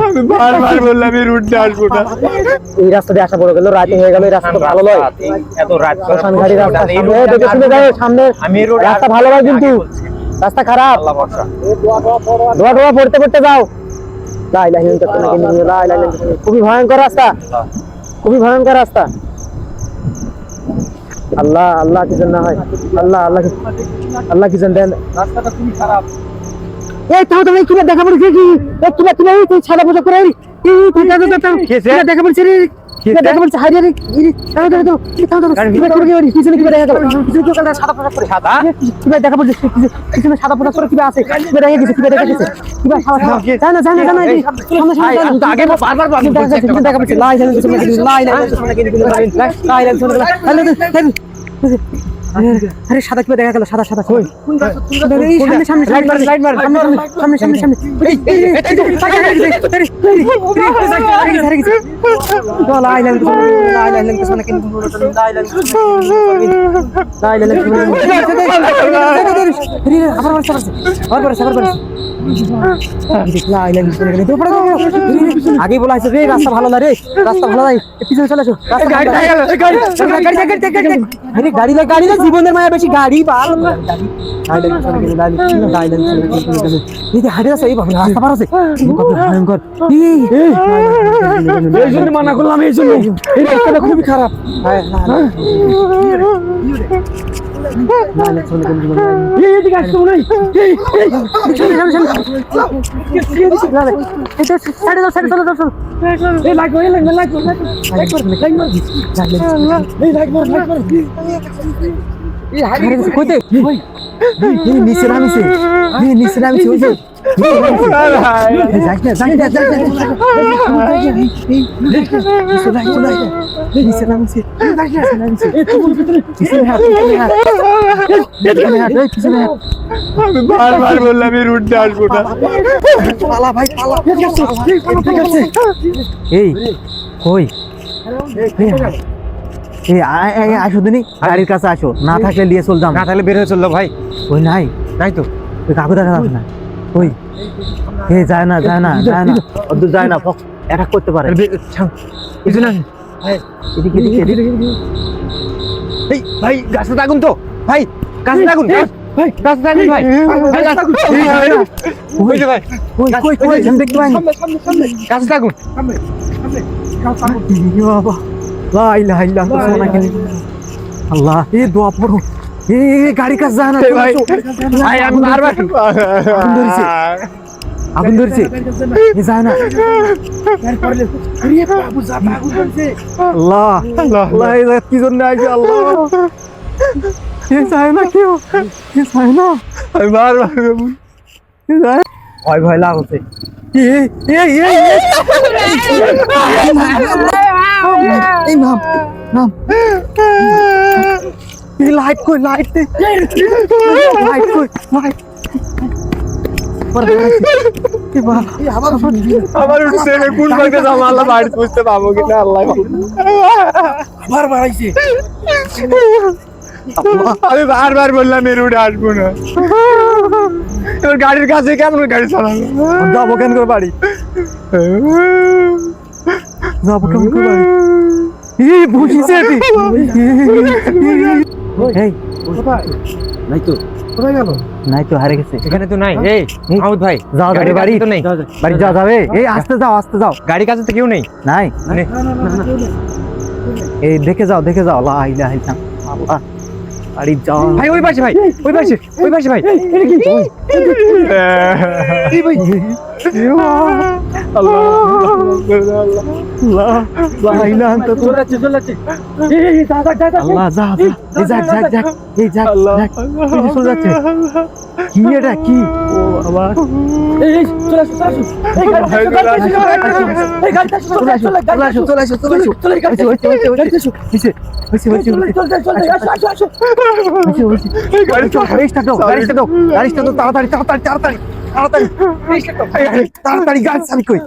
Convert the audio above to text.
আমি বারবার বললাম এই রুটে আসবো না। এই রাস্তা দিয়ে আসা পড়ে গেল, রাত হয়ে গেল, এই রাস্তা ভালো নয়। এত রাত শ্মশান ঘাটি রাস্তা, দেখে শুনে যাও, সামনে রাস্তা ভালো নয় কিন্তু রাস্তা খারাপ। আল্লাহ ভরসা। দোয়া দোয়া পড়তে পড়তে যাও। লা ইলাহা ইল্লাল্লাহ, লা ইলাহা ইল্লাল্লাহ। খুবই ভয়ঙ্কর রাস্তা, খুবই ভয়ঙ্কর রাস্তা। আল্লাহ আল্লাহ কি জন্য হয়, আল্লাহ আল্লাহ আল্লাহ কি জন্য দেন। রাস্তাটা খুবই খারাপ। এই তাও তুমি কিবা দেখা পড়ছে কি? এই কিবা কিবা এই ছাড়া পূজা করে এই কিবা দেখা পড়ছে রে, কিবা দেখা পড়ছে হারিয়ে রে। তাও তাও তাও কিবা করে কি পিছনে কিবা দেখা গেল, পিছনে তো কালটা সাদা পোশাক পরে, সাদা কিবা দেখা পড়ছে পিছনে সাদা পোশাক পরে কিবা আছে, কিবা দেখা গেছে, কিবা দেখা গেছে, কিবা সাদা জানা জানা জানা এই সামনে সামনে আমি তো আগে বারবার বলছি দেখা পড়ছে। লা ইলাহা ইল্লাল্লাহ। আরে সাদা কিবা দেখা গেল, সাদা সাদা কই এই সামনে সামনে লাইট মার সামনে সামনে সামনে এই লা ইলাহা আগে বলা হয়েছে রে রাস্তা ভালো না রে, রাস্তা ভালো নাই, পিছনে চলে আসো। গাড়ি গাড়ি না জীবনের মায়া বেশি, গাড়ি ভালো মানা করলাম এই জন্য, এই রাস্তাটা খুবই খারাপ। নিচে নামিছে, নিচে নামিছে ওই যে আমি বারবার বললাম এই রুটে আসবো না। এই কই আসো দিনি গাড়ির কাছে আসো, না থাকলে নিয়ে চল যাম। না তাহলে বের হয়ে চললো ভাই। ওই নাই তাই তো ওই কাকু দেখা যাচ্ছে না। ওই যায় না যায় না যায় না, অদ্দূর যায় না, অ্যাটাক করতে পারে। এই ভাই গাছটা থাকুন তো, ভাই গাছটা থাকুন, ভাই গাছটা থাকুন, ভাই দেখতে পাইনি। গাছটা থাকুন। বাবা লা ইলাহা ইল্লাল্লাহ, আল্লাহ এই দোয়া পড়ো। এই গাড়ি কাছে যায় না ভাই, ভাই আমি বারবার আগুন ধরছে, যায় না। আল্লাহ আল্লাহ কি জন্য আসে, আল্লাহ যায় না, কেউ যায় না। আমি বারবার ভয় ভয় লাগছে। এই নাম নাম লাইট কই, লাইট লাইট কই, লাইট আমার উঠছে কোন ভাগে যাবো, আল্লাহ বাড়ি বুঝতে পাবো কিনা, আল্লাহ আবার বাড়াইছে। আমি বারবার বললাম এই রুটে আসবো না। এবার গাড়ির কাছে কেমন গাড়ি চালাবো, যাবো কেন করে বাড়ি, যাবো কেমন করে বাড়ি। বুঝিছে নাই তো, কোথায় গেল? নাই তো, হারিয়ে গেছে। এখানে তো নাই। এই মাহমুদ ভাই যাও যাবে বাড়ি তো নেই, বাড়ি যাওয়া যাবে। এই আস্তে যাও আস্তে যাও, গাড়ির কাছে তো কেউ নেই। নাই এই দেখে যাও দেখে যাও। লা ইলাহা ইল্লাল্লাহ, বাড়ি যাও ভাই, ওই পাশে ভাই, ওই পাশে, ওই পাশে ভাই। কি এটা কি? ও আবার তাড়াতাড়ি তাড়াতাড়ি তাড়াতাড়ি তাড়াতাড়ি তাড়াতাড়ি গাড়ি চাবি কই?